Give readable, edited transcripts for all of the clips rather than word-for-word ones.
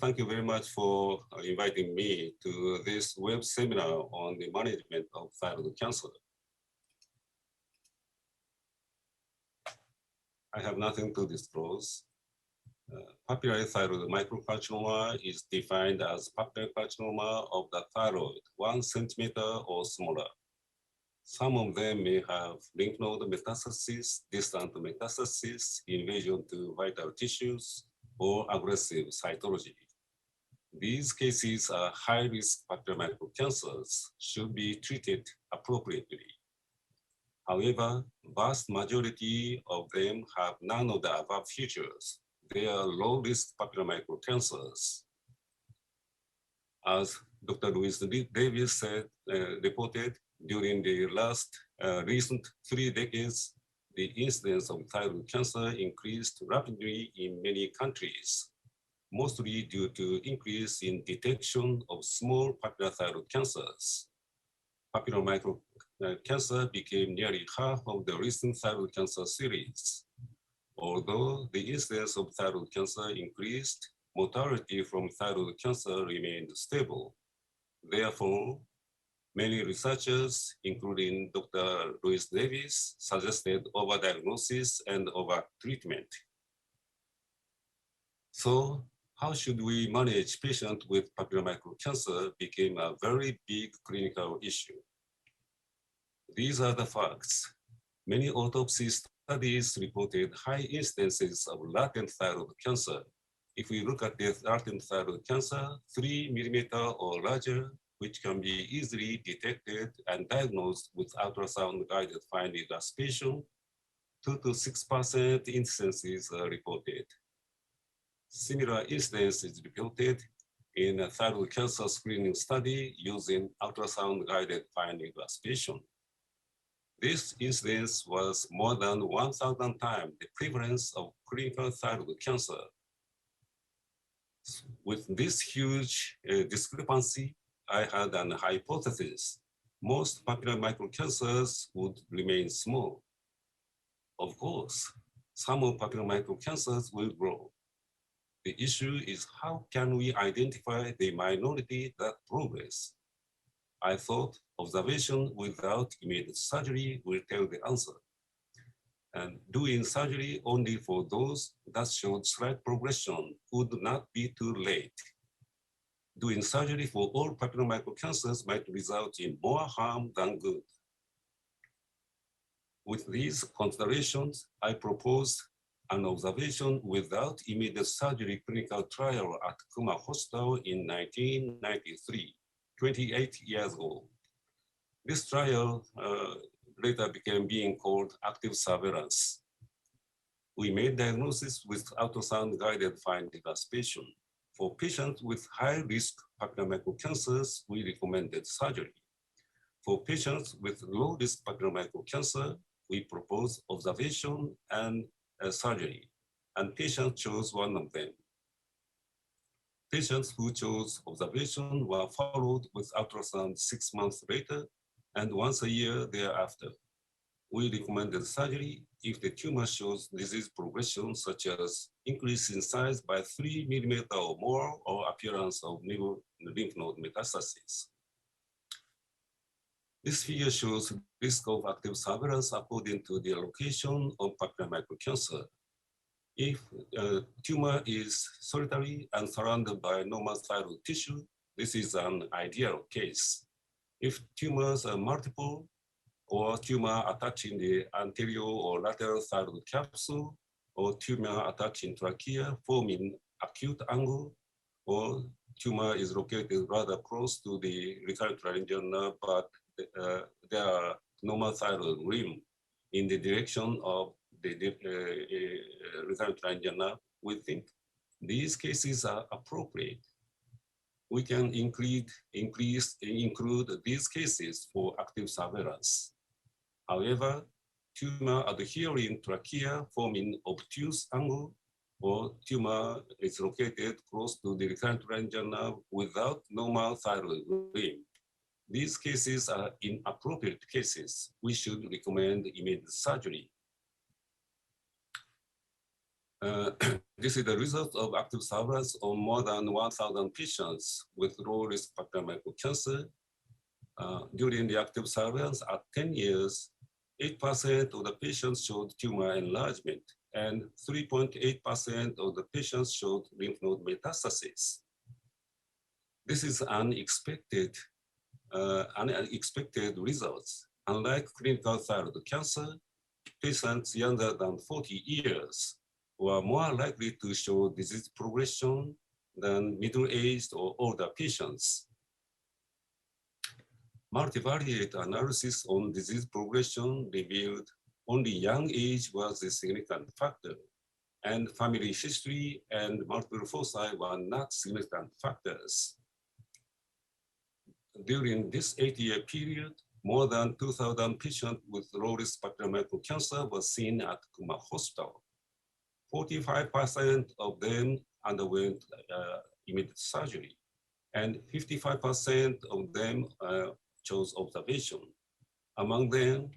Thank you very much for inviting me to this web seminar on the management of thyroid cancer. I have nothing to disclose. Papillary thyroid microcarcinoma is defined as papillary carcinoma of the thyroid 1 centimeter or smaller. Some of them may have lymph node metastasis, distant metastasis, invasion to vital tissues, or aggressive cytology. These cases are high-risk papillary microcancers, should be treated appropriately. However, vast majority of them have none of the above features. They are low-risk papillary microcancers. As Dr. Louis Davis said, reported, during the recent 3 decades, the incidence of thyroid cancer increased rapidly in many countries, mostly due to increase in detection of small papillary thyroid cancers. Papillary microcancer became nearly half of the recent thyroid cancer series. Although the incidence of thyroid cancer increased, mortality from thyroid cancer remained stable. Therefore, many researchers, including Dr. Louis Davis, suggested overdiagnosis and overtreatment. So, how should we manage patients with papillary microcancer became a very big clinical issue. These are the facts. Many autopsy studies reported high incidences of latent thyroid cancer. If we look at the latent thyroid cancer, 3 millimeter or larger, which can be easily detected and diagnosed with ultrasound-guided finding aspiratation, 2 to 6% incidences are reported. Similar incidence is reported in a thyroid cancer screening study using ultrasound-guided finding aspiration. This incidence was more than 1,000 times the prevalence of clinical thyroid cancer. With this huge discrepancy, I had an hypothesis. Most papillary microcancers would remain small. Of course, some of papillary microcancers will grow. The issue is how can we identify the minority that progress? I thought observation without immediate surgery will tell the answer. And doing surgery only for those that showed slight progression would not be too late. Doing surgery for all papillary microcancers might result in more harm than good. With these considerations, I propose an observation without immediate surgery clinical trial at Kuma Hospital in 1993, 28 years ago. This trial later became being called active surveillance. We made diagnosis with ultrasound-guided finding aspiration. For patients with high-risk papillary microcancers, we recommended surgery. For patients with low-risk papillary microcancer, we proposed observation and surgery, and patients chose one of them. Patients who chose observation were followed with ultrasound 6 months later and once a year thereafter. We recommended surgery if the tumor shows disease progression, such as increase in size by 3 millimeter or more, or appearance of lymph node metastasis. This figure shows risk of active surveillance according to the location of papillary microcancer. If a tumor is solitary and surrounded by normal thyroid tissue, this is an ideal case. If tumors are multiple, or tumor attaching the anterior or lateral thyroid capsule, or tumor attaching trachea forming acute angle, or tumor is located rather close to the recurrent laryngeal nerve, but there are normal thyroid rim in the direction of the recurrent laryngeal nerve, we think these cases are appropriate. We can include these cases for active surveillance. However, tumor adhering trachea forming obtuse angle, or tumor is located close to the recurrent laryngeal nerve without normal thyroid rim. These cases are inappropriate cases. We should recommend immediate surgery. This is the result of active surveillance on more than 1,000 patients with low-risk pancreatic cancer. During the active surveillance at 10 years, 8% of the patients showed tumor enlargement, and 3.8% of the patients showed lymph node metastasis. This is unexpected results. Unlike clinical thyroid cancer, patients younger than 40 years were more likely to show disease progression than middle-aged or older patients. Multivariate analysis on disease progression revealed only young age was a significant factor, and family history and multiple foci were not significant factors. During this 8-year period, more than 2,000 patients with low-risk pancreatic cancer were seen at Kuma Hospital. 45% of them underwent immediate surgery, and 55% of them chose observation. Among them,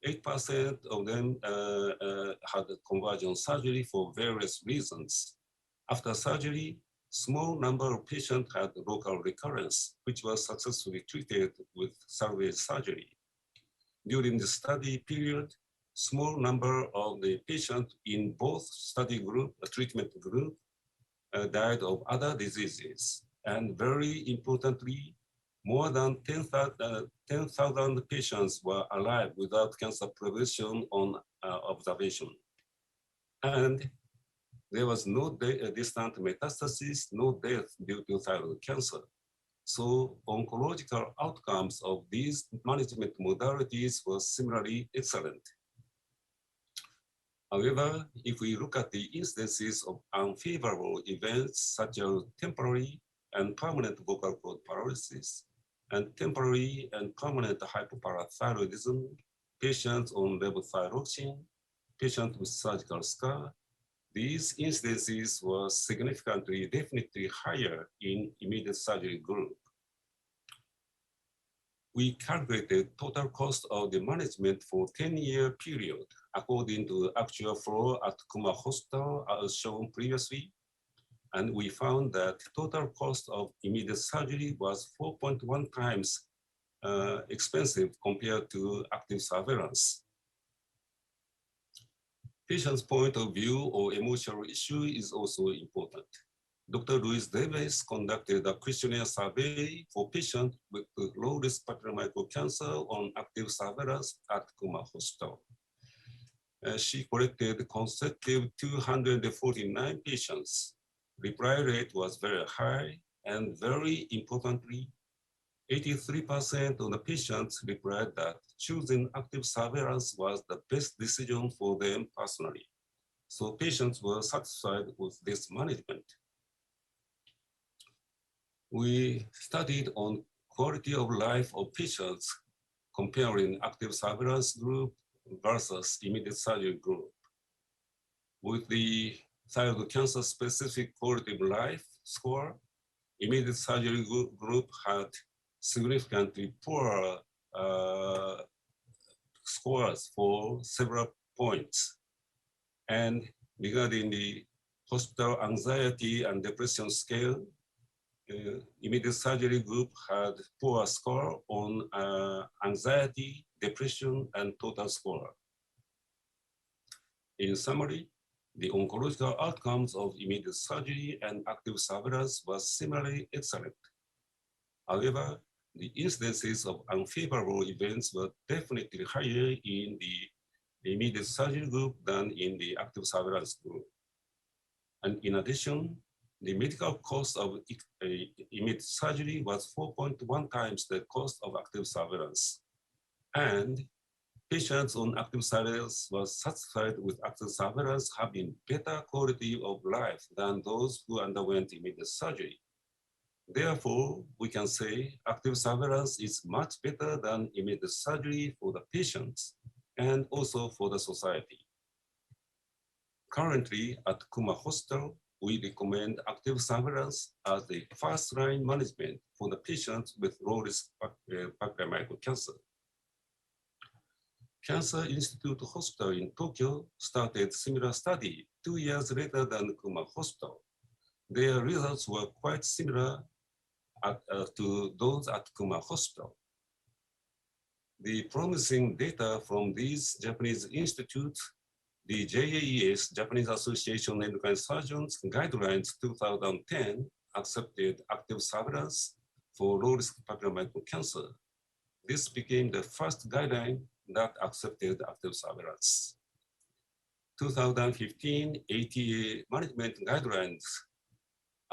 8% of them had conversion surgery for various reasons. After surgery, small number of patients had local recurrence, which was successfully treated with salvage surgery. During the study period, small number of the patients in both study group, treatment group, died of other diseases. And very importantly, more than 10,000 patients were alive without cancer progression on observation. And there was no distant metastasis, no death due to thyroid cancer. So oncological outcomes of these management modalities were similarly excellent. However, if we look at the incidences of unfavorable events such as temporary and permanent vocal cord paralysis, and temporary and permanent hypoparathyroidism, patients on levothyroxine, patients with surgical scar, these incidences were significantly, definitely higher in immediate surgery group. We calculated total cost of the management for 10-year period according to actual flow at Kuma Hospital as shown previously. And we found that total cost of immediate surgery was 4.1 times expensive compared to active surveillance. Patient's point of view or emotional issue is also important. Dr. Luis Davis conducted a questionnaire survey for patients with low-risk pancreatic cancer on active surveillance at Kuma Hospital. She collected consecutive 249 patients. Reply rate was very high, and very importantly, 83% of the patients replied that choosing active surveillance was the best decision for them personally. So patients were satisfied with this management. We studied on quality of life of patients comparing active surveillance group versus immediate surgery group. With the thyroid cancer specific quality of life score, immediate surgery group had significantly poorer scores for several points. And regarding the hospital anxiety and depression scale, immediate surgery group had poor score on anxiety, depression, and total score. In summary, the oncological outcomes of immediate surgery and active surveillance was similarly excellent. However, the incidences of unfavorable events were definitely higher in the immediate surgery group than in the active surveillance group. And in addition, the medical cost of immediate surgery was 4.1 times the cost of active surveillance. And patients on active surveillance were satisfied with active surveillance having better quality of life than those who underwent immediate surgery. Therefore, we can say active surveillance is much better than immediate surgery for the patients and also for the society. Currently at Kuma Hospital, we recommend active surveillance as the first-line management for the patients with low-risk pancreatic cancer. Cancer Institute Hospital in Tokyo started similar study 2 years later than Kuma Hospital. Their results were quite similar to those at Kuma Hospital. The promising data from these Japanese institutes, the JAES, Japanese Association of Endocrine Surgeons Guidelines 2010, accepted active surveillance for low-risk papillomatoid cancer. This became the first guideline that accepted active surveillance. 2015 ATA management guidelines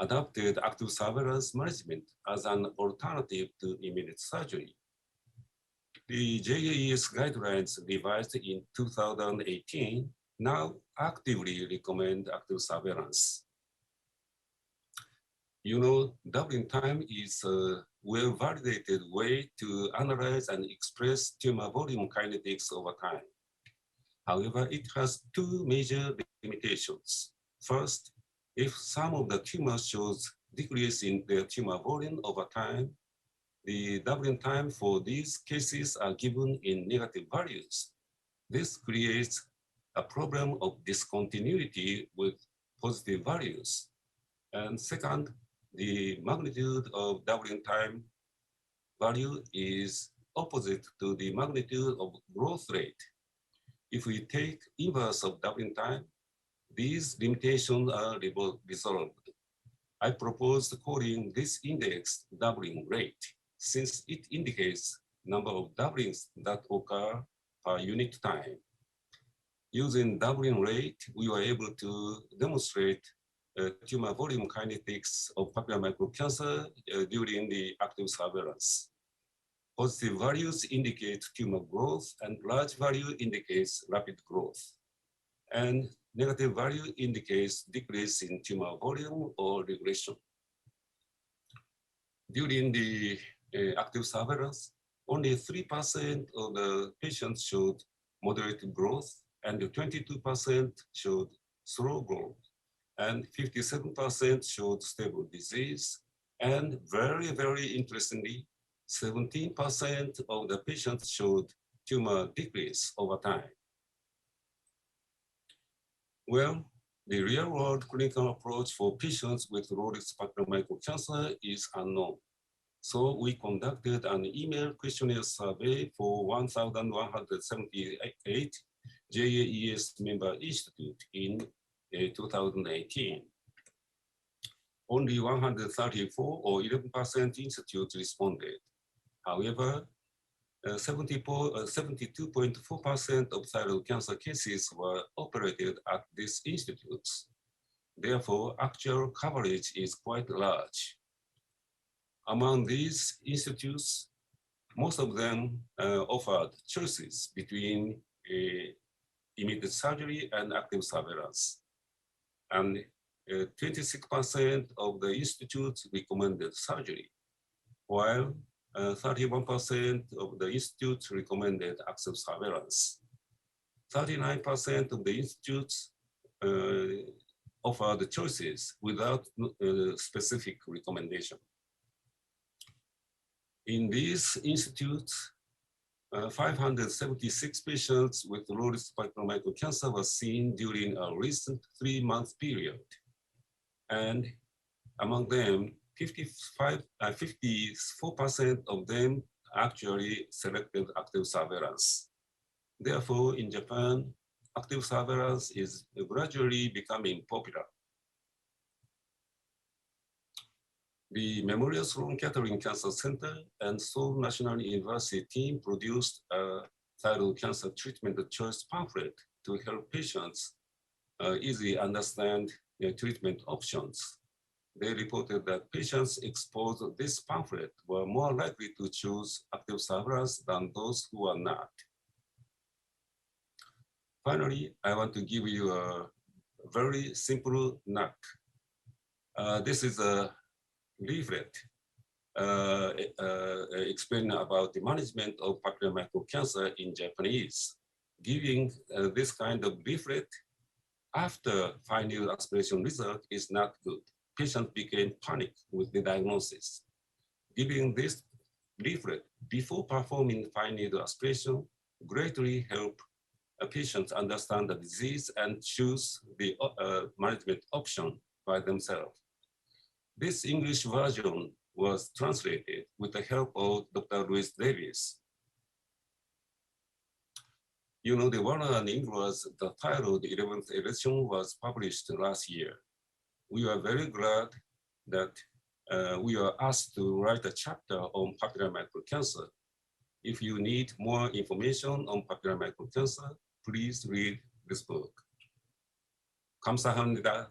adopted active surveillance management as an alternative to immediate surgery. The JAES guidelines revised in 2018 now actively recommend active surveillance. You know, doubling time is a well-validated way to analyze and express tumor volume kinetics over time. However, it has two major limitations. First, if some of the tumors shows decrease in their tumor volume over time, the doubling time for these cases are given in negative values. This creates a problem of discontinuity with positive values. And second, the magnitude of doubling time value is opposite to the magnitude of growth rate. If we take inverse of doubling time, these limitations are resolved. I propose calling this index doubling rate, since it indicates number of doublings that occur per unit time. Using doubling rate, we were able to demonstrate tumor volume kinetics of papillomatoid cancer during the active surveillance. Positive values indicate tumor growth, and large value indicates rapid growth. And negative value indicates decrease in tumor volume or regression. During the active surveillance, only 3% of the patients showed moderate growth, and 22% showed slow growth, and 57% showed stable disease, and very, very interestingly, 17% of the patients showed tumor decrease over time. Well, the real-world clinical approach for patients with low-risk papillomatoid cancer is unknown. So we conducted an email questionnaire survey for 1,178 JAES member institute in 2018. Only 134 or 11% institutes responded. However, 72.4% of thyroid cancer cases were operated at these institutes. Therefore, actual coverage is quite large. Among these institutes, most of them offered choices between immediate surgery and active surveillance. And 26% of the institutes recommended surgery, while 31% of the institutes recommended active surveillance. 39% of the institutes offered choices without specific recommendation. In these institutes, 576 patients with low-risk papillomatoid cancer were seen during a recent 3-month period. And among them, 54% of them actually selected active surveillance. Therefore, in Japan, active surveillance is gradually becoming popular. The Memorial Sloan Kettering Cancer Center and Seoul National University team produced a thyroid cancer treatment choice pamphlet to help patients easily understand their treatment options. They reported that patients exposed to this pamphlet were more likely to choose active surveillance than those who are not. Finally, I want to give you a very simple knack. This is a leaflet explaining about the management of papillomatoid cancer in Japanese. Giving this kind of leaflet after fine needle aspiration result is not good. Patients became panicked with the diagnosis. Giving this leaflet before performing fine needle aspiration greatly help patients understand the disease and choose the management option by themselves. This English version was translated with the help of Dr. Louis Davis. You know, the one in English, the title, The 11th Edition, was published last year. We are very glad that we are asked to write a chapter on papillary microcancer. If you need more information on papillary microcancer, please read this book. 감사합니다.